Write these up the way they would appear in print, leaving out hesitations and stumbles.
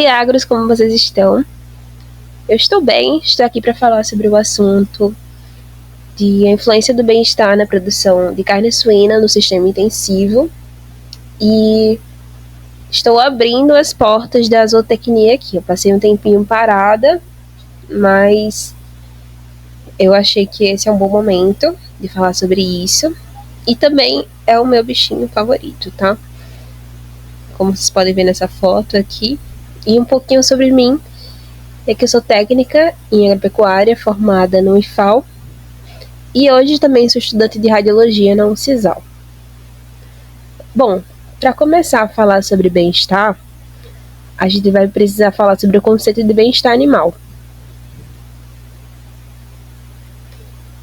E agros, como vocês estão? Eu estou bem, estou aqui para falar sobre o assunto de a influência do bem-estar na produção de carne suína no sistema intensivo e estou abrindo as portas da zootecnia aqui. Eu passei um tempinho parada, mas eu achei que esse é um bom momento de falar sobre isso e também é o meu bichinho favorito, tá? Como vocês podem ver nessa foto aqui. E um pouquinho sobre mim, é que eu sou técnica em agropecuária, formada no IFAL, e hoje também sou estudante de radiologia na UFCISAL. Bom, para começar a falar sobre bem-estar, a gente vai precisar falar sobre o conceito de bem-estar animal.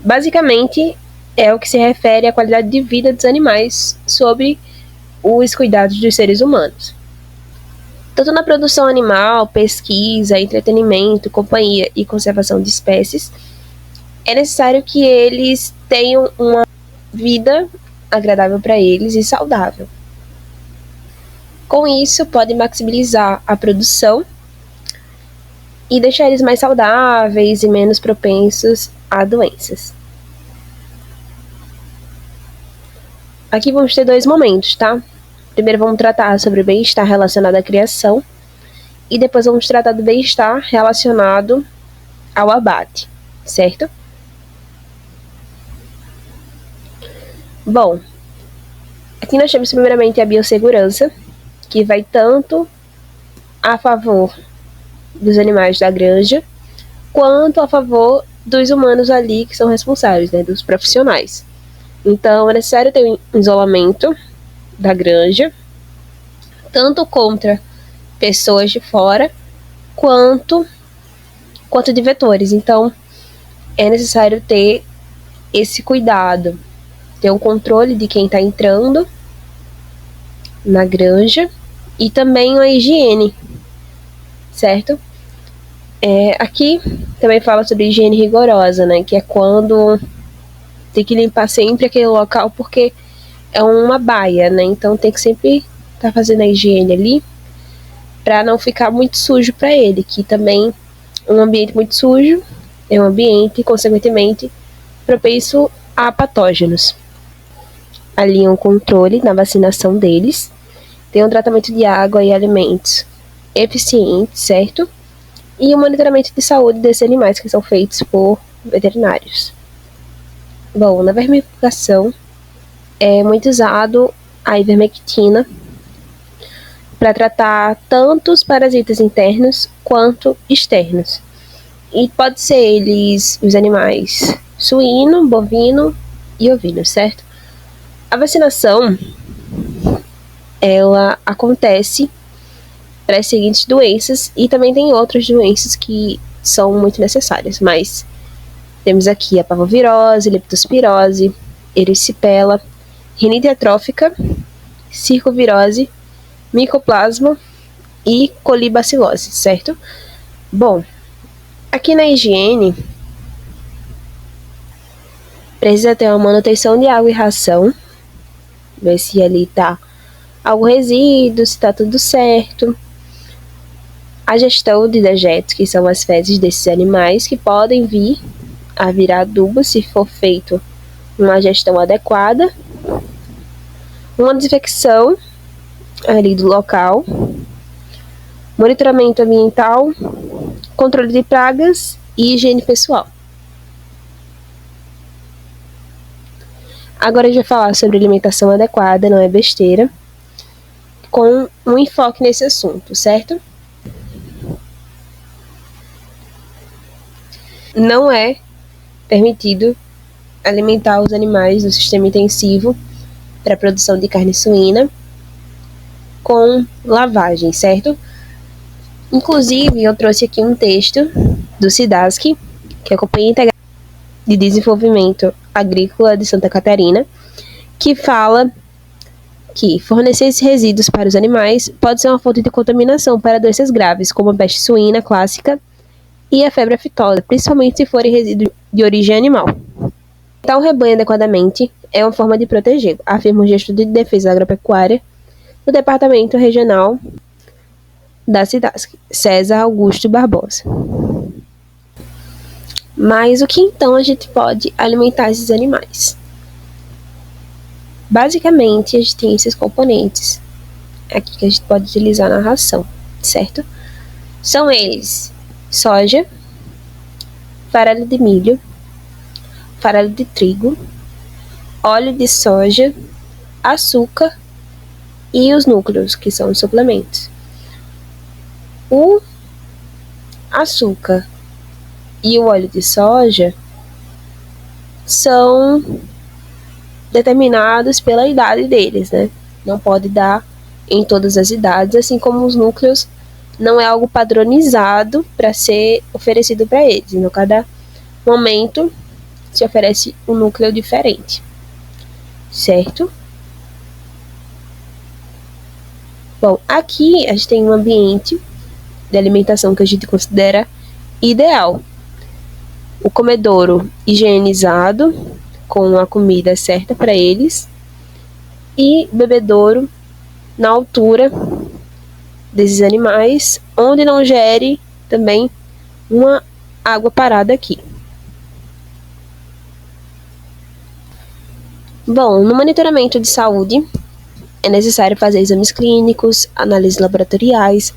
Basicamente, é o que se refere à qualidade de vida dos animais sobre os cuidados dos seres humanos. Tanto na produção animal, pesquisa, entretenimento, companhia e conservação de espécies, é necessário que eles tenham uma vida agradável para eles e saudável. Com isso, pode maximizar a produção e deixar eles mais saudáveis e menos propensos a doenças. Aqui vamos ter dois momentos, tá? Primeiro vamos tratar sobre o bem-estar relacionado à criação e depois vamos tratar do bem-estar relacionado ao abate, certo? Bom, aqui nós temos primeiramente a biossegurança, que vai tanto a favor dos animais da granja, quanto a favor dos humanos ali que são responsáveis, né, dos profissionais. Então é necessário ter um isolamento da granja, tanto contra pessoas de fora, quanto de vetores. Então é necessário ter esse cuidado, ter um controle de quem está entrando na granja e também uma higiene, certo? Aqui também fala sobre higiene rigorosa, né? Que é quando tem que limpar sempre aquele local porque é uma baia, né? Então tem que sempre estar fazendo a higiene ali para não ficar muito sujo para ele, que também um ambiente muito sujo é um ambiente, consequentemente, propenso a patógenos. Ali um controle na vacinação deles, tem um tratamento de água e alimentos eficiente, certo? E o monitoramento de saúde desses animais que são feitos por veterinários. Bom, na vermifugação é muito usado a ivermectina para tratar tanto os parasitas internos quanto externos. E pode ser eles, os animais suíno, bovino e ovino, certo? A vacinação, ela acontece para as seguintes doenças e também tem outras doenças que são muito necessárias, mas temos aqui a parvovirose, leptospirose, erisipela, rinite atrófica, circovirose, micoplasma e colibacilose, certo? Bom, aqui na higiene precisa ter uma manutenção de água e ração, ver se ali tá algum resíduo, se tá tudo certo. A gestão de dejetos, que são as fezes desses animais, que podem vir a virar adubo se for feito uma gestão adequada. Uma desinfecção ali do local. Monitoramento ambiental, controle de pragas e higiene pessoal. Agora a gente vai falar sobre alimentação adequada, não é besteira, com um enfoque nesse assunto, certo? Não é permitido alimentar os animais no sistema intensivo para a produção de carne suína com lavagem, certo? Inclusive, eu trouxe aqui um texto do SIDASC, que é a Companhia Integrada de Desenvolvimento Agrícola de Santa Catarina, que fala que fornecer esses resíduos para os animais pode ser uma fonte de contaminação para doenças graves, como a peste suína clássica e a febre aftosa, principalmente se forem resíduos de origem animal. Alimentar o rebanho adequadamente é uma forma de proteger, afirma o gestor de defesa agropecuária do Departamento Regional da CIDASC, César Augusto Barbosa. Mas o que então a gente pode alimentar esses animais? Basicamente, a gente tem esses componentes aqui que a gente pode utilizar na ração, certo? São eles: soja, farelo de milho, farelo de trigo, óleo de soja, açúcar e os núcleos, que são os suplementos. O açúcar e o óleo de soja são determinados pela idade deles, né? Não pode dar em todas as idades, assim como os núcleos não é algo padronizado para ser oferecido para eles. Então, cada momento se oferece um núcleo diferente, certo? Bom, aqui a gente tem um ambiente de alimentação que a gente considera ideal. O comedouro higienizado, com a comida certa para eles, e bebedouro na altura desses animais, onde não gere também uma água parada aqui. Bom, no monitoramento de saúde, é necessário fazer exames clínicos, análises laboratoriais,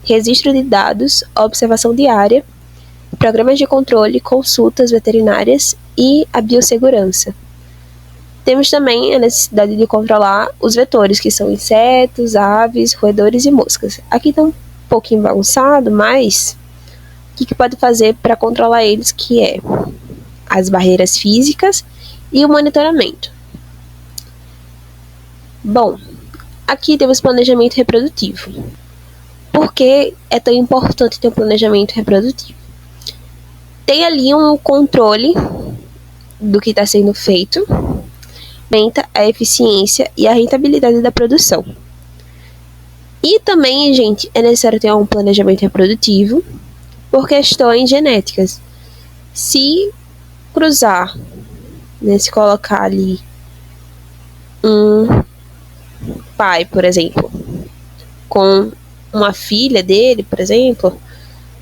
registro de dados, observação diária, programas de controle, consultas veterinárias e a biossegurança. Temos também a necessidade de controlar os vetores, que são insetos, aves, roedores e moscas. Aqui está um pouquinho bagunçado, mas o que pode fazer para controlar eles, que é as barreiras físicas e o monitoramento. Bom, aqui temos planejamento reprodutivo. Por que é tão importante ter um planejamento reprodutivo? Tem ali um controle do que está sendo feito, aumenta a eficiência e a rentabilidade da produção. E também, gente, é necessário ter um planejamento reprodutivo por questões genéticas. Se cruzar, né, se colocar ali um pai, por exemplo, com uma filha dele, por exemplo,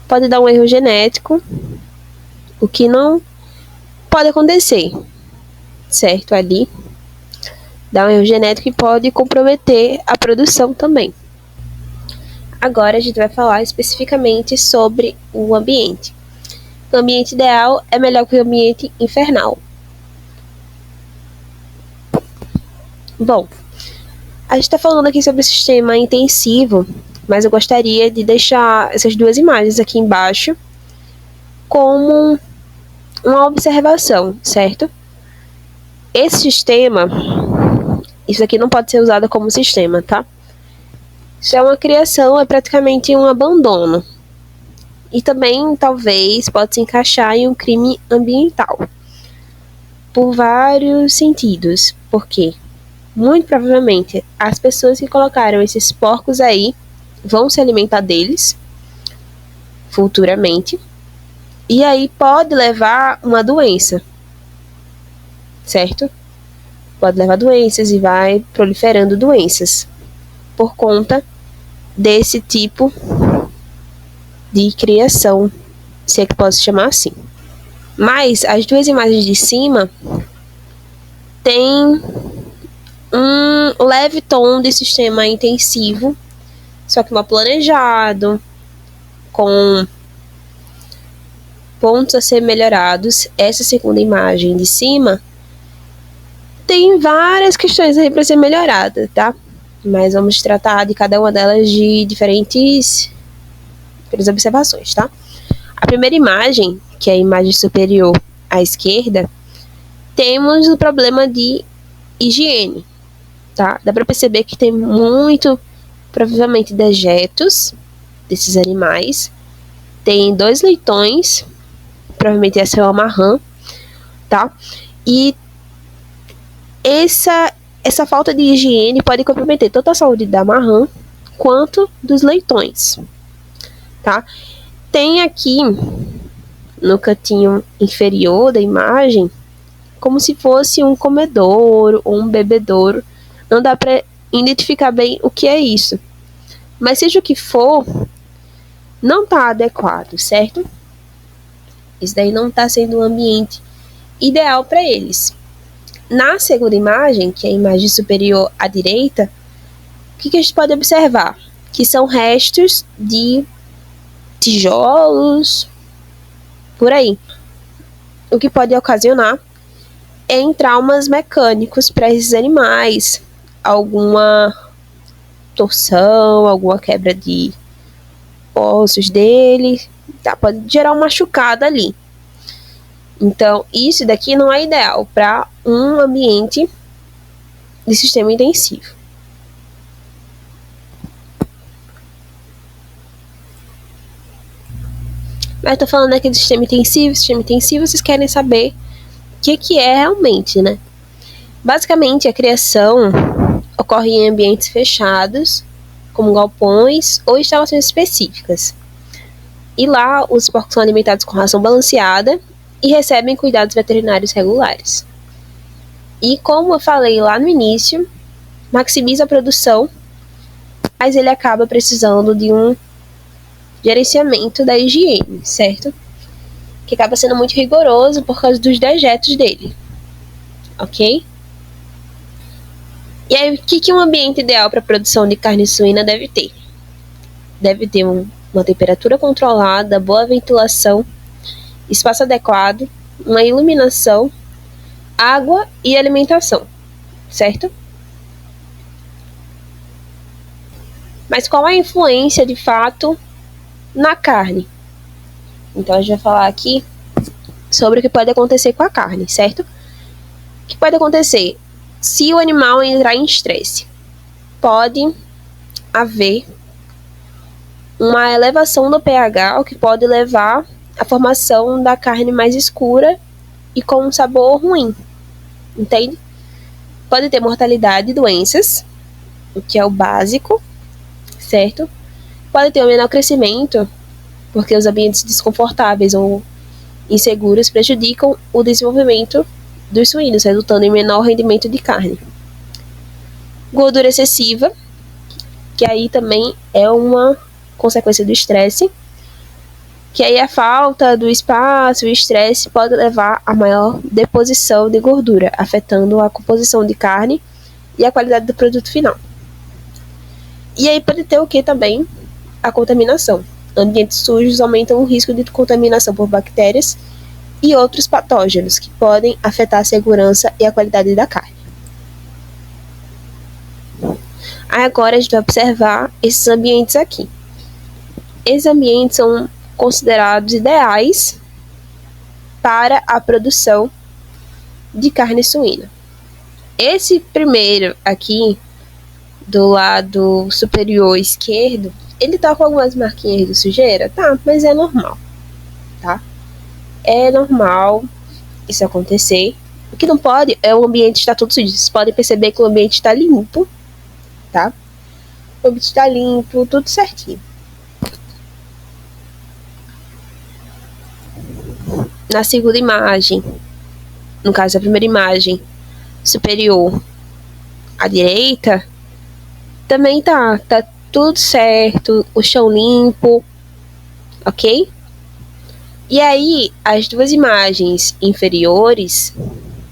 pode dar um erro genético, o que não pode acontecer, certo? Ali dá um erro genético e pode comprometer a produção também. Agora a gente vai falar especificamente sobre o ambiente. O ambiente ideal é melhor que o ambiente infernal. Bom, a gente está falando aqui sobre o sistema intensivo, mas eu gostaria de deixar essas duas imagens aqui embaixo como uma observação, certo? Esse sistema, isso aqui não pode ser usado como sistema, tá? Isso é uma criação, é praticamente um abandono. E também, talvez, pode se encaixar em um crime ambiental. Por vários sentidos. Por quê? Muito provavelmente, as pessoas que colocaram esses porcos aí vão se alimentar deles futuramente. E aí pode levar uma doença. Certo? Pode levar doenças e vai proliferando doenças por conta desse tipo de criação, se é que posso chamar assim. Mas as duas imagens de cima têm um leve tom de sistema intensivo, só que mal planejado, com pontos a ser melhorados. Essa segunda imagem de cima tem várias questões aí para ser melhorada, tá? Mas vamos tratar de cada uma delas de diferentes observações, tá? A primeira imagem, que é a imagem superior à esquerda, temos o problema de higiene, tá? Dá para perceber que tem muito, provavelmente, dejetos desses animais. Tem 2 leitões, provavelmente essa é uma rã, tá? E essa falta de higiene pode comprometer tanto a saúde da marrã quanto dos leitões, tá? Tem aqui no cantinho inferior da imagem como se fosse um comedouro ou um bebedouro. Não dá para identificar bem o que é isso, Mas seja o que for, não está adequado, certo? Isso daí não está sendo um ambiente ideal para eles. Na segunda imagem, que é a imagem superior à direita, o que a gente pode observar? Que são restos de tijolos, por aí. O que pode ocasionar em traumas mecânicos para esses animais, alguma torção, alguma quebra de ossos dele, tá? Pode gerar uma machucada ali. Então, isso daqui não é ideal para um ambiente de sistema intensivo. Mas eu tô falando aqui de sistema intensivo, vocês querem saber o que é realmente, né? Basicamente, a criação ocorre em ambientes fechados, como galpões ou instalações específicas. E lá, os porcos são alimentados com ração balanceada e recebem cuidados veterinários regulares. E como eu falei lá no início, maximiza a produção, mas ele acaba precisando de um gerenciamento da higiene, certo? Que acaba sendo muito rigoroso por causa dos dejetos dele, ok? E aí, o que um ambiente ideal para a produção de carne suína deve ter? Deve ter uma temperatura controlada, boa ventilação, espaço adequado, uma iluminação, água e alimentação, certo? Mas qual a influência, de fato, na carne? Então, a gente vai falar aqui sobre o que pode acontecer com a carne, certo? O que pode acontecer se o animal entrar em estresse? Pode haver uma elevação do pH, o que pode levar à formação da carne mais escura e com um sabor ruim, entende? Pode ter mortalidade e doenças, o que é o básico, certo? Pode ter um menor crescimento, porque os ambientes desconfortáveis ou inseguros prejudicam o desenvolvimento dos suínos, resultando em menor rendimento de carne. Gordura excessiva, que aí também é uma consequência do estresse, que aí a falta do espaço e o estresse pode levar a maior deposição de gordura, afetando a composição de carne e a qualidade do produto final. E aí pode ter o que também? A contaminação. Ambientes sujos aumentam o risco de contaminação por bactérias e outros patógenos que podem afetar a segurança e a qualidade da carne. Aí agora a gente vai observar esses ambientes aqui. Esses ambientes são considerados ideais para a produção de carne suína. Esse primeiro aqui, do lado superior esquerdo, ele tá com algumas marquinhas de sujeira? Tá, mas é normal, tá? É normal isso acontecer. O que não pode é o ambiente estar todo sujo. Vocês podem perceber que o ambiente está limpo, tá? O ambiente está limpo, tudo certinho. Na segunda imagem, no caso da primeira imagem superior à direita, também tá tudo certo, o chão limpo, ok? E aí, as duas imagens inferiores,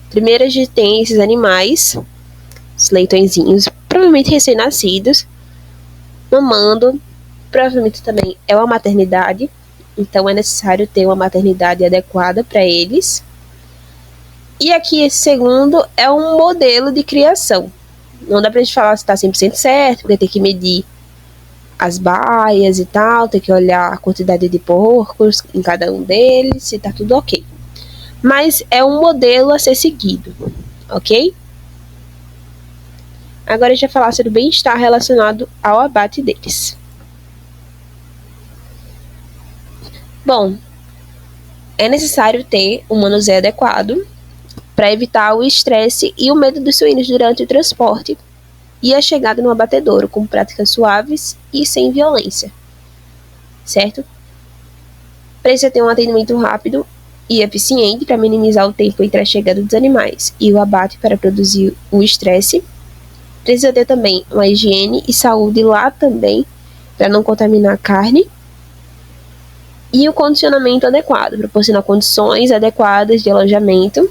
primeiro a gente tem esses animais, os leitõezinhos, provavelmente recém-nascidos, mamando, provavelmente também é uma maternidade, então é necessário ter uma maternidade adequada para eles. E aqui esse segundo é um modelo de criação. Não dá pra gente falar se tá 100% certo, porque tem que medir as baias e tal, tem que olhar a quantidade de porcos em cada um deles, se tá tudo ok. Mas é um modelo a ser seguido, ok? Agora a gente vai falar sobre o bem-estar relacionado ao abate deles. Bom, é necessário ter um manuseio adequado para evitar o estresse e o medo dos suínos durante o transporte e a chegada no abatedouro, com práticas suaves e sem violência, certo? Precisa ter um atendimento rápido e eficiente para minimizar o tempo entre a chegada dos animais e o abate para reduzir o estresse. Precisa ter também uma higiene e saúde lá também para não contaminar a carne. E o condicionamento adequado, proporcionar condições adequadas de alojamento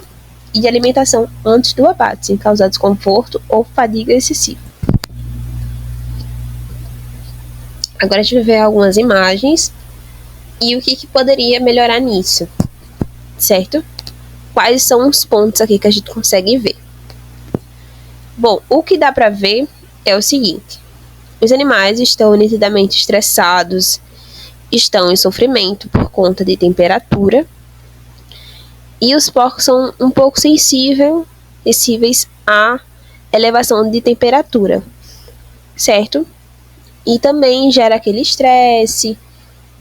e de alimentação antes do abate, sem causar desconforto ou fadiga excessiva. Agora a gente vai ver algumas imagens e o que poderia melhorar nisso, certo? Quais são os pontos aqui que a gente consegue ver? Bom, o que dá para ver é o seguinte: os animais estão nitidamente estressados, estão em sofrimento por conta de temperatura, e os porcos são um pouco sensíveis à elevação de temperatura, certo? E também gera aquele estresse,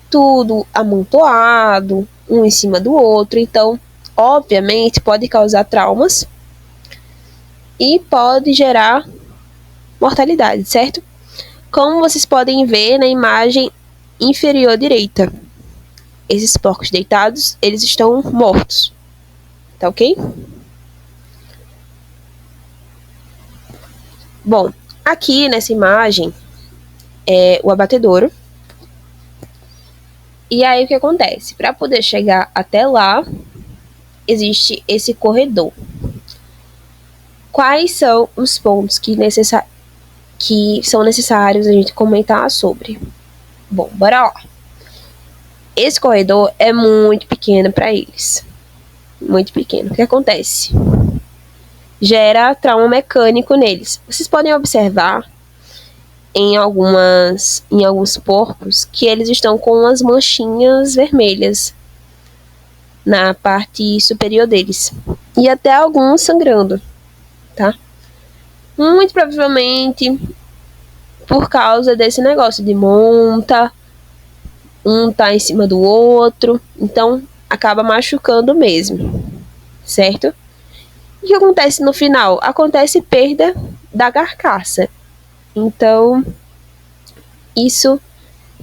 tudo amontoado, um em cima do outro. Então, obviamente, pode causar traumas e pode gerar mortalidade, certo? Como vocês podem ver na imagem inferior direita, esses porcos deitados, eles estão mortos, tá ok? Bom, aqui nessa imagem é o abatedouro. E aí o que acontece? Para poder chegar até lá, existe esse corredor. Quais são os pontos que são necessários a gente comentar sobre? Bom, bora lá. Esse corredor é muito pequeno para eles. Muito pequeno. O que acontece? Gera trauma mecânico neles. Vocês podem observar em alguns porcos que eles estão com umas manchinhas vermelhas na parte superior deles. E até alguns sangrando, tá? Muito provavelmente por causa desse negócio de monta, um tá em cima do outro, então acaba machucando mesmo, certo? E o que acontece no final? Acontece perda da carcaça. Então, isso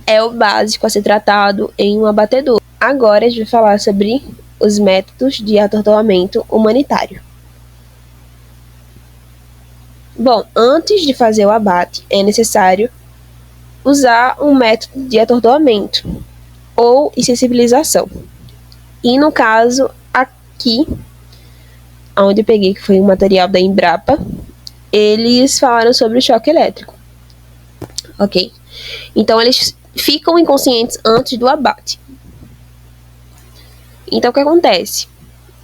é o básico a ser tratado em um abatedor. Agora a gente vai falar sobre os métodos de atordoamento humanitário. Bom, antes de fazer o abate, é necessário usar um método de atordoamento ou insensibilização. E no caso, aqui, onde eu peguei, que foi um material da Embrapa, eles falaram sobre o choque elétrico. Ok? Então, eles ficam inconscientes antes do abate. Então, o que acontece?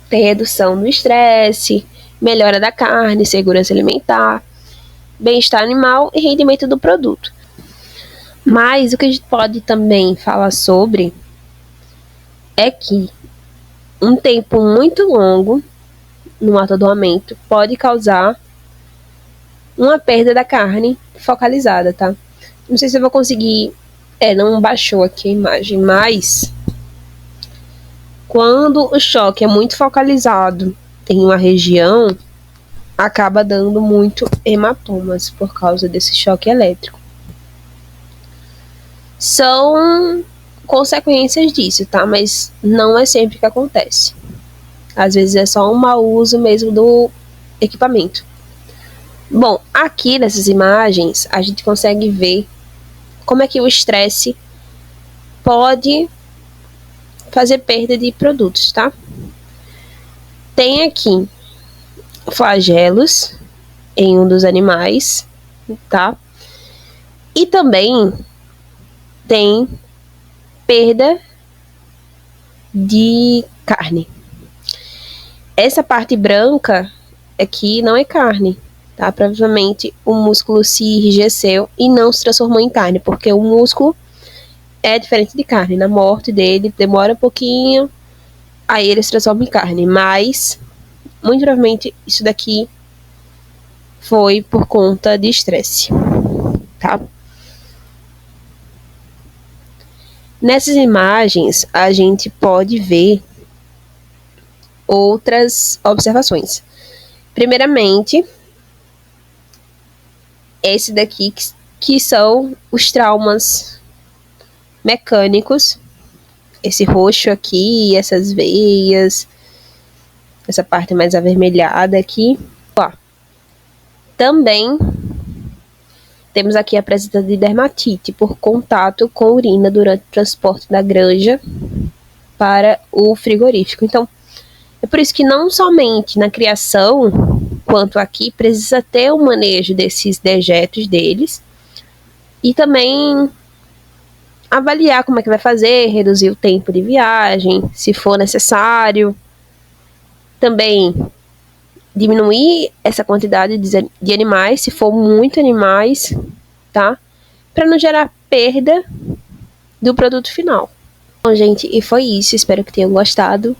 Tem redução do estresse, melhora da carne, segurança alimentar, bem-estar animal e rendimento do produto. Mas o que a gente pode também falar sobre é que um tempo muito longo no atordoamento pode causar uma perda da carne focalizada, tá? Não sei se eu vou conseguir... não baixou aqui a imagem, mas quando o choque é muito focalizado em uma região, acaba dando muito hematomas por causa desse choque elétrico. São consequências disso, tá? Mas não é sempre que acontece. Às vezes é só um mau uso mesmo do equipamento. Bom, aqui nessas imagens a gente consegue ver como é que o estresse pode fazer perda de produtos, tá? Tem aqui flagelos em um dos animais, tá? E também tem perda de carne. Essa parte branca aqui não é carne, tá? Provavelmente o músculo se enrijeceu e não se transformou em carne, porque o músculo é diferente de carne. Na morte dele demora um pouquinho, aí ele se transforma em carne, mas muito provavelmente isso daqui foi por conta de estresse, tá? Nessas imagens a gente pode ver outras observações. Primeiramente, esse daqui que são os traumas mecânicos, esse roxo aqui, essas veias, essa parte mais avermelhada aqui. Ó, também Temos aqui a presença de dermatite por contato com urina durante o transporte da granja para o frigorífico. Então, é por isso que não somente na criação, quanto aqui, precisa ter o manejo desses dejetos deles e também avaliar como é que vai fazer, reduzir o tempo de viagem, se for necessário. Também diminuir essa quantidade de animais, se for muito animais, tá? Para não gerar perda do produto final. Bom, gente, e foi isso. Espero que tenham gostado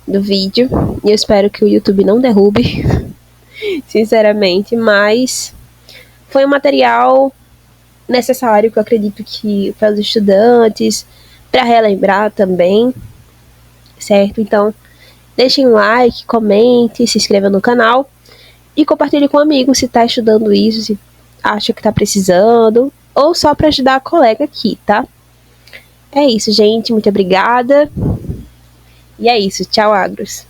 do vídeo. E eu espero que o YouTube não derrube, sinceramente, mas foi um material necessário que eu acredito que para os estudantes, para relembrar também, certo? Então, deixem um like, comente, se inscreva no canal e compartilhe com um amigo se está estudando isso, se acha que está precisando, ou só para ajudar a colega aqui, tá? É isso, gente. Muito obrigada. E é isso. Tchau, agros.